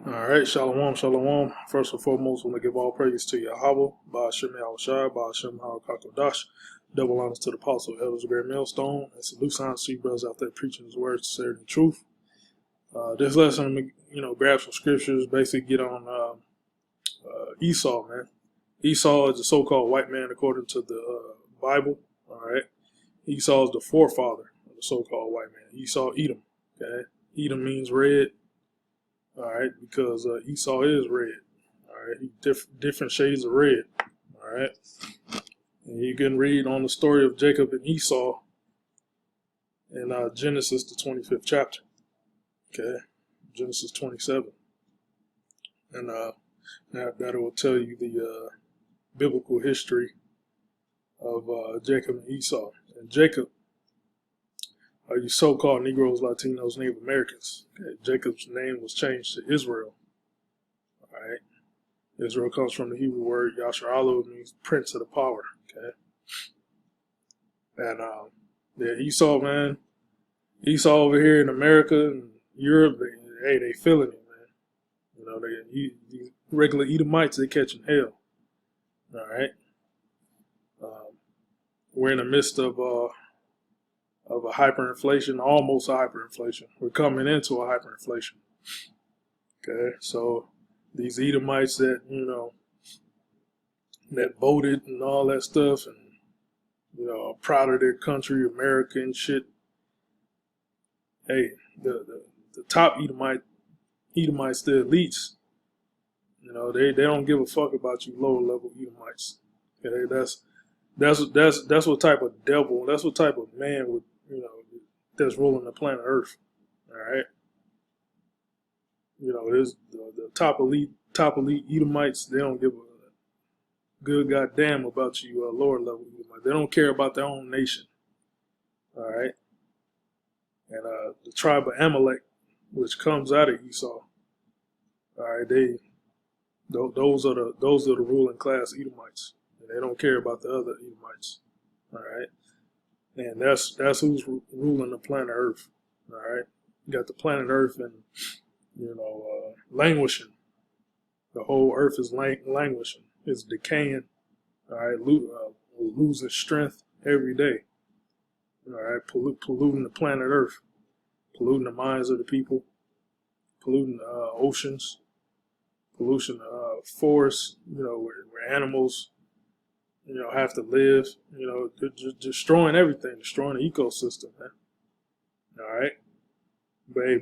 All right, shalom, shalom. First and foremost, I want to give all praise to Yahweh, Ba'ashem Yahushai, Ba'ashem Harakakodash. Double honors to the apostle, elders of Great Millstone, and salute signs to you brothers out there preaching his words, sincerity, and truth. This lesson, grab some scriptures, basically get on Esau, man. Esau is the so-called white man according to the Bible, all right? Esau is the forefather of the so-called white man. Esau, Edom, okay? Edom means red. All right, because Esau is red. All right, different shades of red. All right, and you can read on the story of Jacob and Esau in Genesis, the 25th chapter. Okay, Genesis 27, and that will tell you the biblical history of Jacob and Esau. And Jacob are you so-called Negroes, Latinos, Native Americans. Okay. Jacob's name was changed to Israel. All right. Israel comes from the Hebrew word Yasharalo, it means prince of the power. Okay. And Esau, man. Esau over here in America and Europe, they feeling it, man. These regular Edomites, they catching hell. All right. We're in the midst of a hyperinflation, almost a hyperinflation. We're coming into a hyperinflation. Okay, so these Edomites that, that voted and all that stuff and, are proud of their country, America and shit. Hey, the top Edomites, the elites, they don't give a fuck about you lower level Edomites. Okay, that's what type of devil, that's what type of man would, that's ruling the planet Earth. All right. There's the top elite Edomites. They don't give a good goddamn about you, lower level Edomites. They don't care about their own nation. All right. And the tribe of Amalek, which comes out of Esau. All right. Those are the ruling class Edomites, and they don't care about the other Edomites. All right. And that's who's ruling the planet Earth. All right, you got the planet Earth and languishing. The whole Earth is languishing. It's decaying. All right, losing strength every day. All right, polluting the planet Earth, polluting the minds of the people, polluting oceans, pollution forests. Where animals have to live, they're just destroying everything, destroying the ecosystem, man. All right.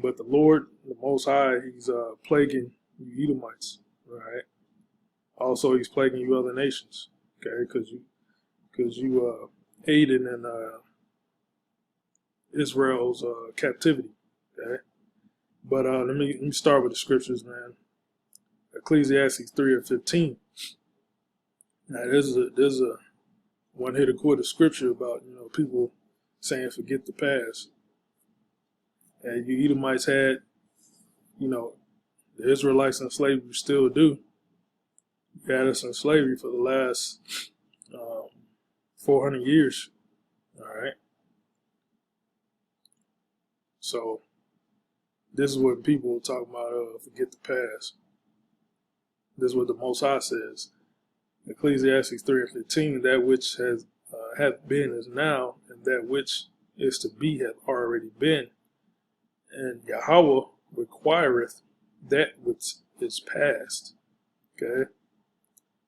But the Lord, the Most High, he's plaguing you Edomites. All right. Also, he's plaguing you other nations. Okay. Because you aided in Israel's captivity. Okay. But let me start with the scriptures, man. Ecclesiastes 3:15. Now, there's a one hit quarter scripture about people saying forget the past, and you Edomites had the Israelites in slavery still do. You had us in slavery for the last 400 years. All right, so this is what people talk about. Forget the past. This is what the Most High says. Ecclesiastes 3:15, that which hath been is now, and that which is to be hath already been. And Yahweh requireth that which is past. Okay?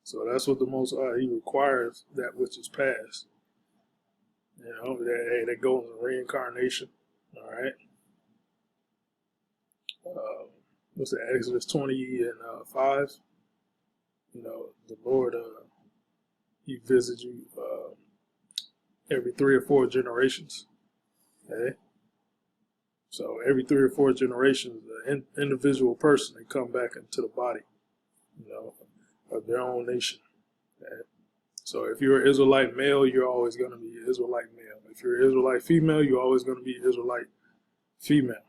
So that's what the Most High, he requires that which is past. That goes in reincarnation. All right? What's that? Exodus 20:5. The Lord, he visits you every 3 or 4 generations. Okay? So every 3 or 4 generations, an individual person, they come back into the body, of their own nation. Okay? So if you're an Israelite male, you're always going to be an Israelite male. If you're an Israelite female, you're always going to be an Israelite female.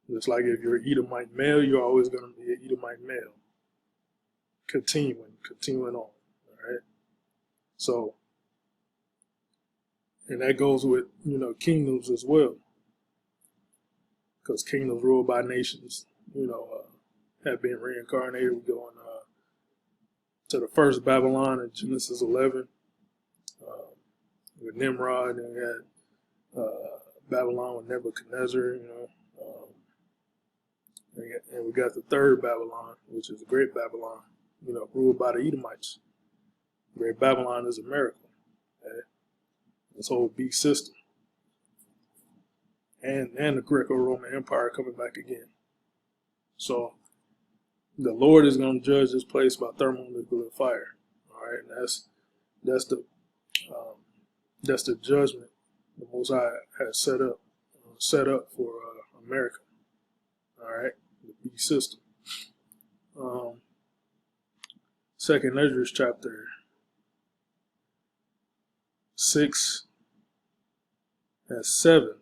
Just like if you're an Edomite male, you're always going to be an Edomite male. Continuing on. All right. So, and that goes with, kingdoms as well. Because kingdoms ruled by nations, have been reincarnated. We go to the first Babylon in Genesis 11 with Nimrod, and we had Babylon with Nebuchadnezzar. And we got the third Babylon, which is the Great Babylon, ruled by the Edomites. Great Babylon is a miracle. Okay? This whole beast system. And the Greco-Roman Empire coming back again. So the Lord is going to judge this place by thermonuclear fire. All right, and that's the judgment the Most High has set up for America. All right, the beast system. Second Ezra chapter 6 and 7.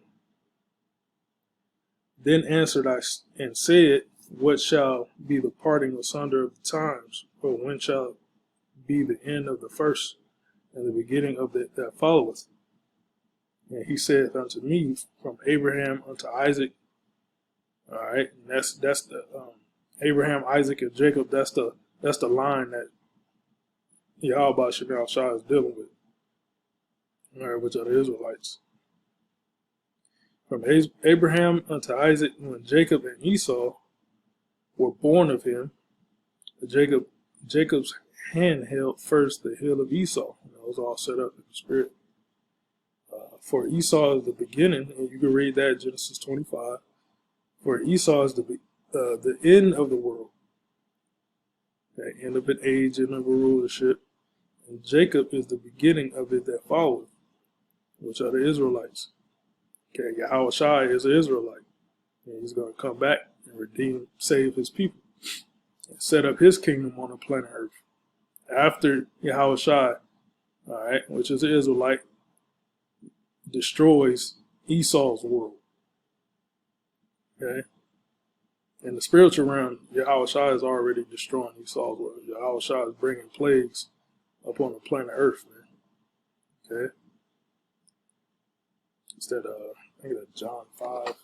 Then answered I and said, what shall be the parting asunder of the times, or when shall be the end of the first, and the beginning of that followeth? And he saith unto me, from Abraham unto Isaac. All right, and that's the Abraham, Isaac, and Jacob. That's the line that Yahweh Shemel Shah is dealing with. All right, which are the Israelites. From Abraham unto Isaac, when Jacob and Esau were born of him, Jacob's hand held first the heel of Esau. That was all set up in the spirit. For Esau is the beginning, and you can read that in Genesis 25. For Esau is the end of the world, the end of an age, end of a rulership, and Jacob is the beginning of it that followeth, which are the Israelites. Okay, Yahweh Shai is an Israelite, and he's going to come back and redeem, save his people, and set up his kingdom on the planet Earth. After Yahweh Shai, all right, which is an Israelite, destroys Esau's world. Okay? In the spiritual realm, Yahweh Shai is already destroying Esau's world. Yahweh Shai is bringing plagues upon the planet Earth, man. Okay? Instead of, I think that's John 5.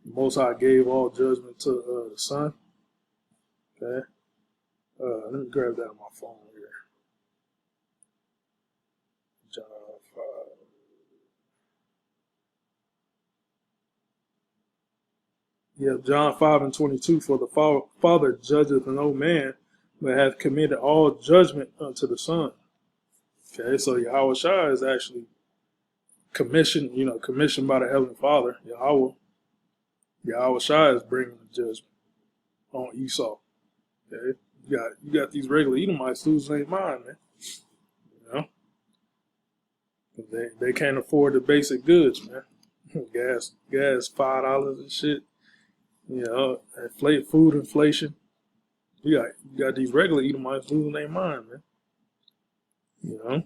The Most High gave all judgment to the Son. Okay? Let me grab that on my phone here. John 5. Yeah, John 5 and 22. For the Father judgeth no man, but hath committed all judgment unto the Son. Okay, so Yahweh Shai is actually commissioned by the Heavenly Father, Yahweh. Yahweh Shai is bringing the judgment on Esau. Okay, you got these regular Edomites losing their mind, man. They can't afford the basic goods, man. gas $5 and shit. Food inflation. You got these regular Edomites losing their mind, man.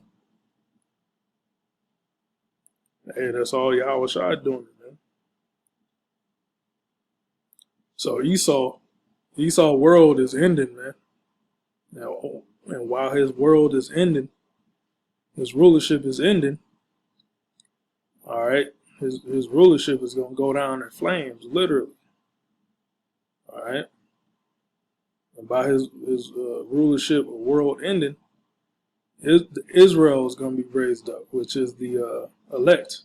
Hey, that's all Yahweh Shai doing, man. So Esau world is ending, man. Now, and while his world is ending, his rulership is ending. All right, his rulership is gonna go down in flames, literally. All right, and by his rulership or world ending, Israel is gonna be raised up, which is the elect.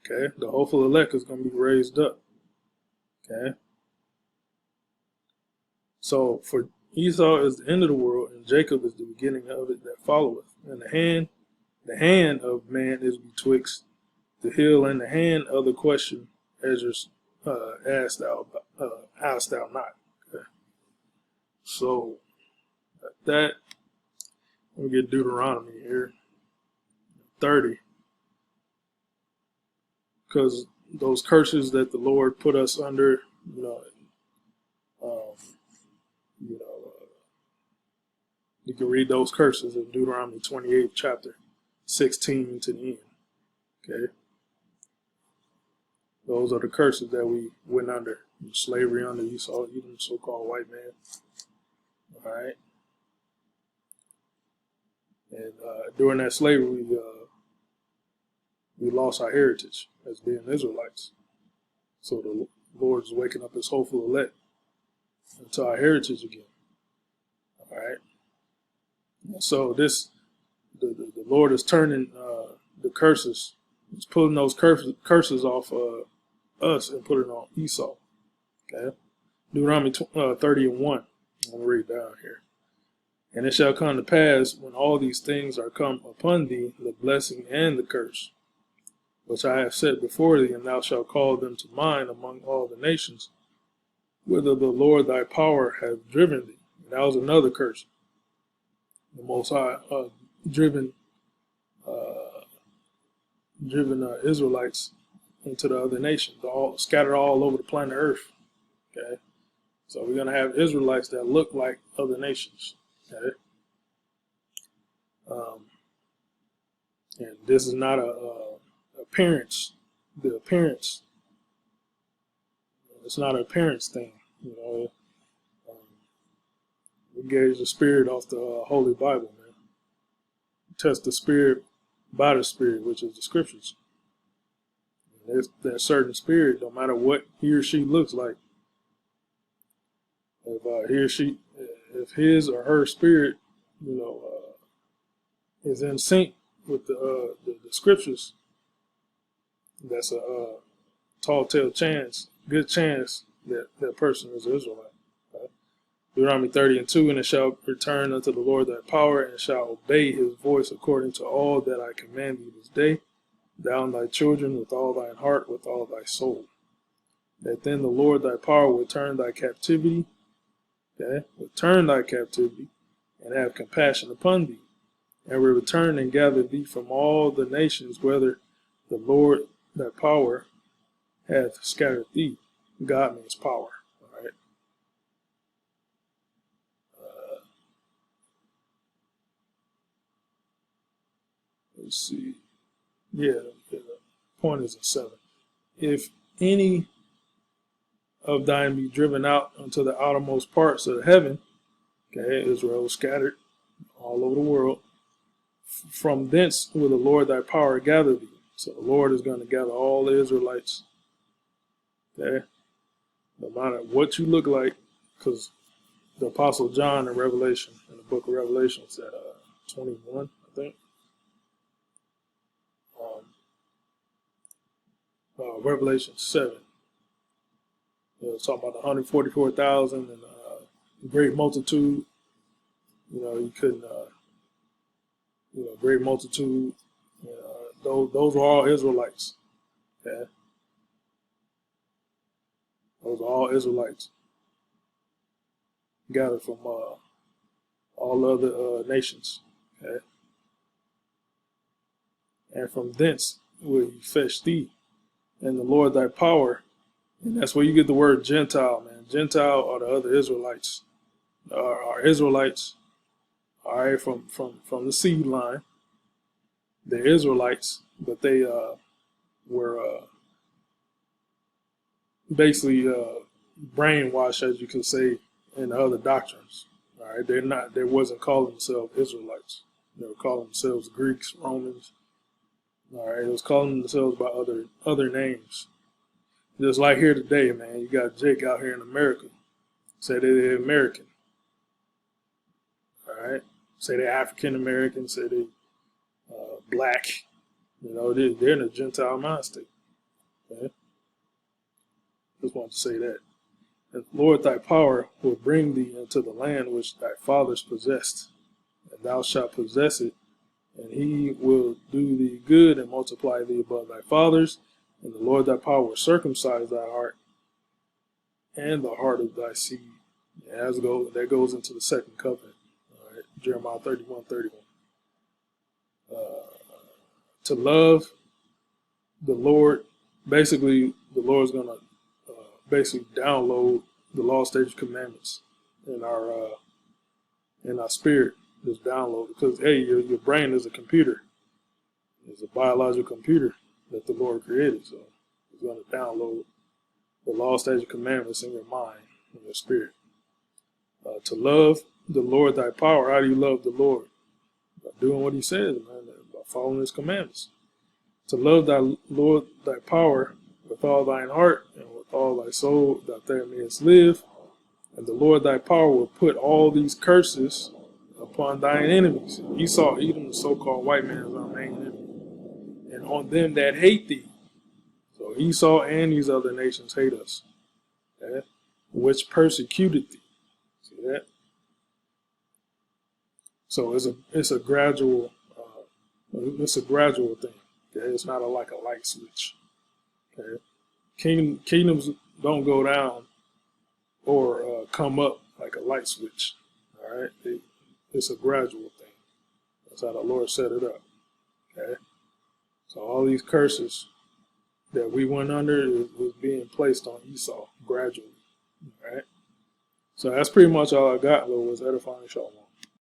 Okay, the hopeful elect is gonna be raised up. Okay. So for Esau is the end of the world, and Jacob is the beginning of it that followeth. And the hand of man is betwixt the heel and the hand of the question, Ezra asked thou not. Okay. So that, let me get Deuteronomy here, 30, because those curses that the Lord put us under, you can read those curses in Deuteronomy 28, chapter 16 to the end. Okay? Those are the curses that we went under. Slavery under Esau, even the so-called white man. All right? And during that slavery, we lost our heritage as being Israelites. So the Lord is waking up his hopeful elect into our heritage again. All right. So the Lord is turning the curses. He's pulling those curses off us and putting it on Esau. Okay. Deuteronomy 30:1. I'm going to read down here. And it shall come to pass, when all these things are come upon thee, the blessing and the curse, which I have set before thee, and thou shalt call them to mind among all the nations, whither the Lord thy power hath driven thee. And that was another curse. The Most High driven Israelites into the other nations, all scattered all over the planet Earth. Okay, so we're gonna have Israelites that look like other nations. Okay, and this is not a appearance. The appearance, it's not an appearance thing. You know, we gauge the spirit off the Holy Bible, man. Test the spirit by the spirit, which is the scriptures. There's that certain spirit, no matter what he or she looks like. If his or her spirit, you know, is in sync with the scriptures, that's a tall-tale chance, good chance that that person is an Israelite. Right? Deuteronomy 30:2, and it shall return unto the Lord thy power, and shall obey his voice according to all that I command thee this day, thou and thy children with all thine heart, with all thy soul. That then the Lord thy power will turn thy captivity, okay, will turn thy captivity, and have compassion upon thee, and will return and gather thee from all the nations, whether the Lord thy power hath scattered thee. God means power. All right. Let's see. Yeah, the point is in 7. If any of thine be driven out unto the outermost parts of heaven, okay, Israel was scattered all over the world, from thence will the Lord thy power gather thee. So the Lord is going to gather all the Israelites. Okay, no matter what you look like, because the Apostle John in Revelation, in the book of Revelation, said 21, I think. Revelation 7. It's talking about the 144,000 and great multitude. You know, you couldn't, great multitude. Those are all Israelites. Okay? Those are all Israelites gathered from all other nations. Okay? And from thence will he fetch thee, and the Lord thy power. And that's where you get the word Gentile, man. Gentile are the other Israelites. Are Israelites, all right, from the seed line. They're Israelites, but they were basically brainwashed, as you could say, in the other doctrines. All right, they wasn't calling themselves Israelites. They were calling themselves Greeks, Romans. All right, it was calling themselves by other names. Just like here today, man, you got Jake out here in America. Say they're American. All right, say they're African American. Say they black. You know, they're in a Gentile mind state. Okay? Just want to say that. And Lord, thy power will bring thee into the land which thy fathers possessed, and thou shalt possess it. And he will do thee good and multiply thee above thy fathers. And the Lord thy power will circumcise thy heart and the heart of thy seed. Yeah, that goes into the second covenant. All right, Jeremiah 31:31. To love the Lord, basically, the Lord's going to basically download the law, statutes, commandments in our spirit. Just download, because hey, your brain is a computer. It's a biological computer that the Lord created. So it's going to download the law, statutes, commandments in your mind, in your spirit. To love the Lord thy power. How do you love the Lord? By doing what he says, man, by following his commandments. To love thy Lord thy power with all thine heart and with all thy soul, that thou mayest live. And the Lord thy power will put all these curses upon thine enemies. Esau, Edom, the so-called white man, is our main enemy. And on them that hate thee. So Esau and these other nations hate us. Okay? Which persecuted thee. See that? So it's a gradual thing. Okay? It's not like a light switch. Okay? Kingdoms don't go down or come up like a light switch. All right? It's a gradual thing. That's how the Lord set it up. Okay? So all these curses that we went under is being placed on Esau gradually. All right? So that's pretty much all I got, Lord, was edifying Shalom.